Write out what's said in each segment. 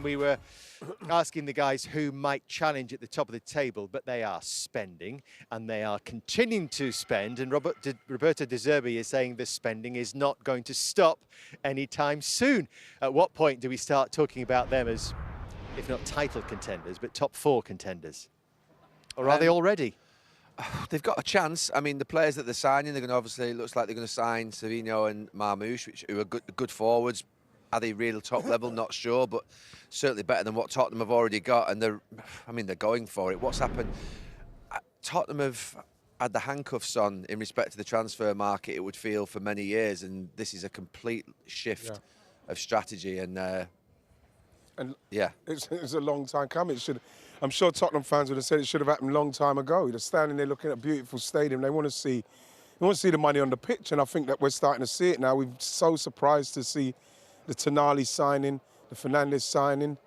We were asking the guys who might challenge at the top of the table, but they are spending and they are continuing to spend. And Roberto De Zerbi is saying the spending is not going to stop anytime soon. At what point do we start talking about them as, if not title contenders, but top four contenders? Or are they already? They've got a chance. I mean, the players that they're signing, they're going to obviously, it looks like they're going to sign Savino and Marmoush, who are good forwards. Are they real top level? Not sure, but certainly better than what Tottenham have already got. And they're going for it. What's happened? Tottenham have had the handcuffs on in respect to the transfer market, it would feel, for many years. And this is a complete shift of strategy. And yeah. It's a long time coming. I'm sure Tottenham fans would have said it should have happened a long time ago. They're standing there looking at a beautiful stadium. They want to see the money on the pitch. And I think that we're starting to see it now. We're so surprised to see the Tonali signing, the Fernandes signing,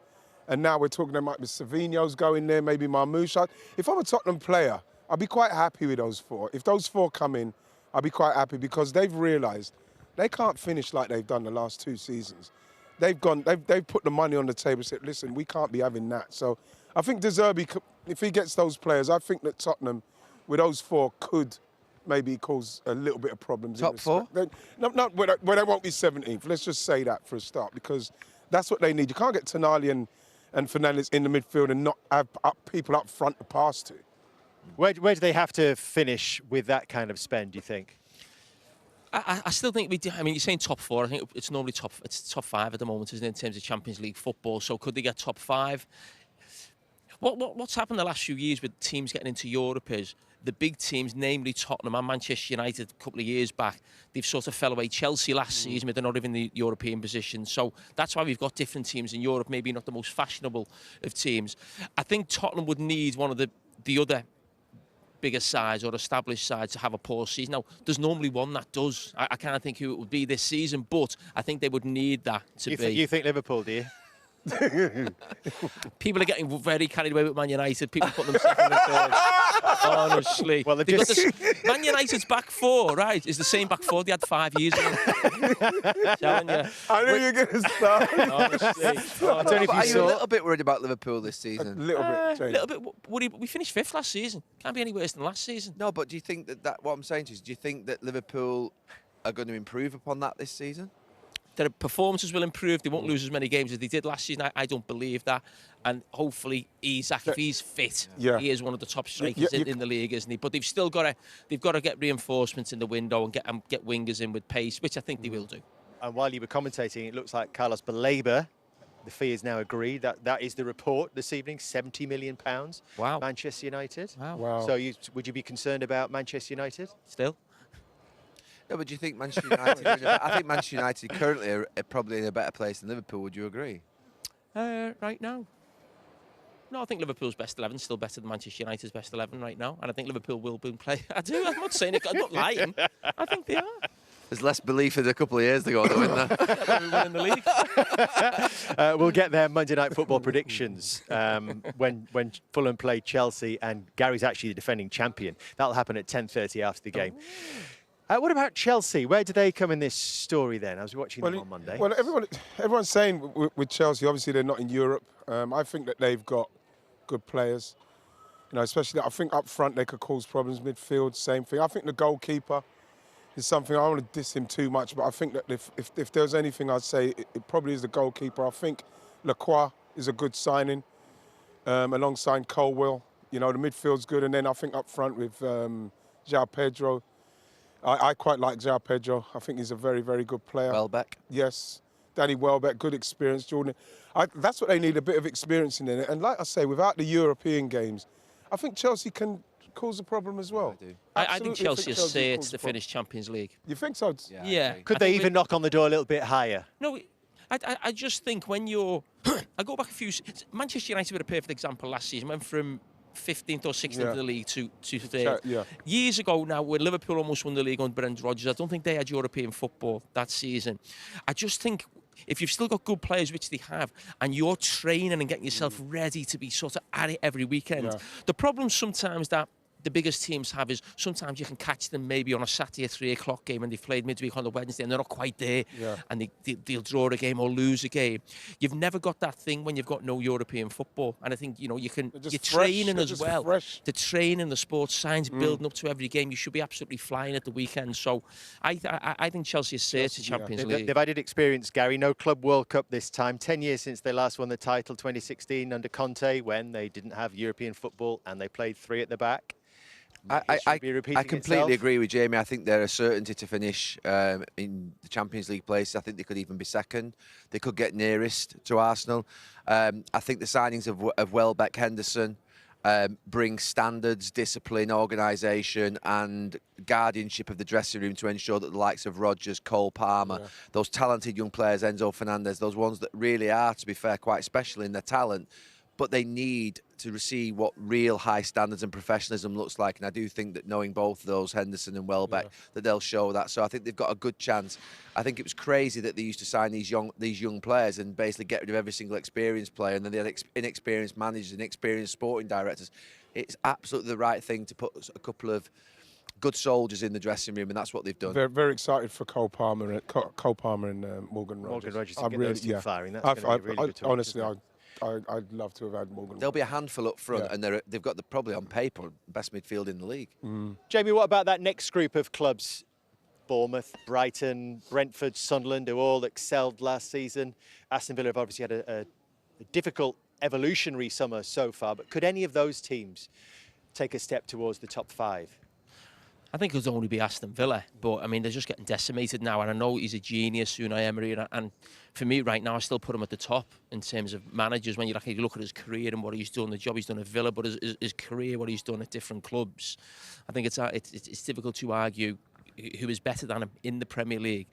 and now we're talking about the Savinho's going there, maybe Marmoush. If I'm a Tottenham player, I'll be quite happy with those four. If those four come in, I'll be quite happy because they've realised they can't finish like they've done the last 2 seasons. They've put the money on the table and said, listen, we can't be having that. So I think De Zerbi, if he gets those players, I think that Tottenham, with those four, could maybe cause a little bit of problems. Top four? No, they won't be 17th. Let's just say that for a start, because that's what they need. You can't get Tonali and Fernandes in the midfield and not have people up front to pass to. Where do they have to finish with that kind of spend, do you think? I still think we do. I mean, you're saying top four. I think it's normally top 5 at the moment, isn't it, in terms of Champions League football? So could they get top 5? What's happened the last few years with teams getting into Europe is the big teams, namely Tottenham and Manchester United a couple of years back, they've sort of fell away. Chelsea last season, but they're not even in the European position. So that's why we've got different teams in Europe, maybe not the most fashionable of teams. I think Tottenham would need one of the other bigger sides or established sides to have a poor season. Now, there's normally one that does. I can't think who it would be this season, but I think they would need that to be. You think Liverpool, do you? People are getting very carried away with Man United. People put them second and third. Honestly. Well, Man United's back four, right, is the same back four they had 5 years ago. Telling you. I knew you were going to start. Honestly. I don't know if Are you saw a little bit worried about Liverpool this season? A little bit. A little bit worried. We finished 5th last season. Can't be any worse than last season. No, but do you think that what I'm saying to you is, do you think that Liverpool are going to improve upon that this season? Their performances will improve. They won't lose as many games as they did last season. I don't believe that. And hopefully, Isak, if he's fit, he is one of the top strikers in the league, isn't he? But they've still got to get reinforcements in the window and get wingers in with pace, which I think they will do. And while you were commentating, it looks like Carlos Baleba, the fee is now agreed. That is the report this evening, £70 million. Wow. Manchester United. Wow. So would you be concerned about Manchester United? Still? No, but do you think Manchester United? I think Manchester United currently are probably in a better place than Liverpool. Would you agree? Right now. No, I think Liverpool's best 11 is still better than Manchester United's best 11 right now, and I think Liverpool will be play. I do. I'm not saying it. I'm not lying. I think they are. There's less belief in a couple of years ago, though, isn't there? We win in the league. We'll get their Monday Night Football predictions when Fulham play Chelsea, and Gary's actually the defending champion. That'll happen at 10:30 after the game. What about Chelsea? Where do they come in this story then? I was watching them on Monday. Well, everyone's saying with Chelsea, obviously they're not in Europe. I think that they've got good players. You know, especially I think up front they could cause problems. Midfield, same thing. I think the goalkeeper is something, I don't want to diss him too much, but I think that if there's anything I'd say, it probably is the goalkeeper. I think Lacroix is a good signing alongside Colwell. You know, the midfield's good. And then I think up front with João Pedro, I quite like João Pedro. I think he's a very, very good player. Welbeck. Yes. Danny Welbeck, good experience. Jordan. That's what they need, a bit of experience in it. And like I say, without the European games, I think Chelsea can cause a problem as well. I think Chelsea are set to finish Champions League. You think so? Yeah. Could they even knock on the door a little bit higher? No, I just think when you're... I go back a few... Manchester United were a perfect example last season. Went from 15th or 16th of the league to 3rd. Years ago now, when Liverpool almost won the league under Brendan Rodgers, I don't think they had European football that season. I just think if you've still got good players, which they have, and you're training and getting yourself ready to be sort of at it every weekend, the problem sometimes that the biggest teams have is sometimes you can catch them maybe on a Saturday 3 o'clock game and they've played midweek on the Wednesday and they're not quite there, and they'll draw a game or lose a game. You've never got that thing when you've got no European football, and I think you're training as well. The training, the sports science building up to every game. You should be absolutely flying at the weekend. So I think Chelsea is safe to Champions League. They've added experience, Gary. No Club World Cup this time. 10 years since they last won the title, 2016 under Conte, when they didn't have European football and they played 3 at the back. I completely agree with Jamie. I think they're a certainty to finish in the Champions League place. I think they could even be second. They could get nearest to Arsenal. I think the signings of Welbeck, Henderson bring standards, discipline, organisation and guardianship of the dressing room to ensure that the likes of Rodgers, Cole Palmer, those talented young players, Enzo Fernandez, those ones that really are, to be fair, quite special in their talent, but they need to receive what real high standards and professionalism looks like. And I do think that knowing both of those, Henderson and Welbeck, that they'll show that. So I think they've got a good chance. I think it was crazy that they used to sign these young players and basically get rid of every single experienced player, and then they had inexperienced managers and experienced sporting directors. It's absolutely the right thing to put a couple of good soldiers in the dressing room, and that's what they've done. Very, very excited for Cole Palmer and Morgan Rogers. Morgan Rogers to get those two firing. That's going to be really good. Honestly, I'd love to have had Morgan. There'll be a handful up front, and they've got probably on paper best midfield in the league. Jamie, what about that next group of clubs? Bournemouth, Brighton, Brentford, Sunderland, who all excelled last season. Aston Villa have obviously had a difficult evolutionary summer so far, but could any of those teams take a step towards the top 5? I think it'll only be Aston Villa, but I mean they're just getting decimated now, and I know he's a genius, Unai Emery, and for me right now I still put him at the top in terms of managers. When you actually look at his career and what he's done, the job he's done at Villa, but his career, what he's done at different clubs, I think it's difficult to argue who is better than him in the Premier League.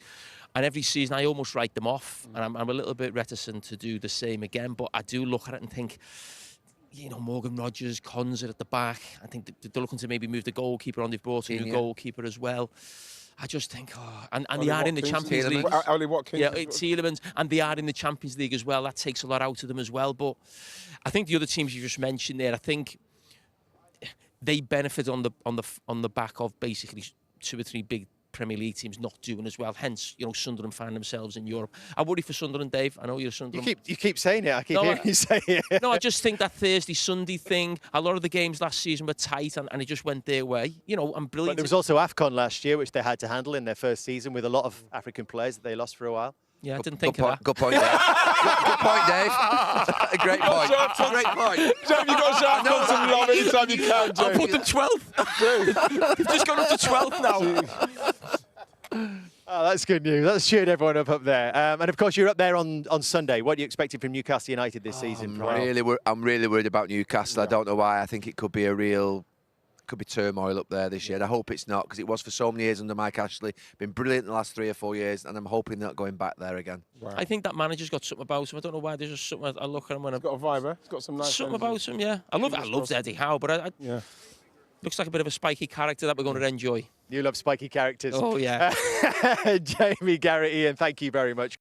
And every season I almost write them off, and I'm a little bit reticent to do the same again, but I do look at it and think, you know, Morgan Rogers, Konza at the back. I think they're looking to maybe move the goalkeeper on. They've brought a new goalkeeper as well. I just think, and they are in the Champions League. Ollie Watkins. Yeah, Tielemans, and they are in the Champions League as well. That takes a lot out of them as well. But I think the other teams you just mentioned there, I think they benefit on the back of basically 2 or 3 big Premier League teams not doing as well. Hence, you know, Sunderland find themselves in Europe. I worry for Sunderland, Dave. I know you're Sunderland. You keep saying it. I keep hearing you say it. No, I just think that Thursday, Sunday thing, a lot of the games last season were tight and it just went their way. You know, and brilliant. But there was also AFCON last year, which they had to handle in their first season with a lot of African players that they lost for a while. Yeah, I didn't think of that. Good point, Dave. Good point, Dave. A great point. Great point. Jamie, you've got to shout out some love anytime you can, Jamie. I'll put them 12th. They've just gone up to 12th now. Oh, that's good news. That's cheered everyone up there. And of course, you're up there on Sunday. What are you expecting from Newcastle United this season? I'm really worried about Newcastle. I don't know why. I think it could be could be turmoil up there this year. And I hope it's not, because it was for so many years under Mike Ashley. Been brilliant in the last 3 or 4 years, and I'm hoping they're not going back there again. Wow. I think that manager's got something about him. I don't know why. There's just something I look at him when He's got a vibe, eh? He's got some nice something about him. Yeah, I love Eddie Howe, but looks like a bit of a spiky character that we're going to enjoy. You love spiky characters. Oh yeah. Jamie, Garrett, Ian, thank you very much.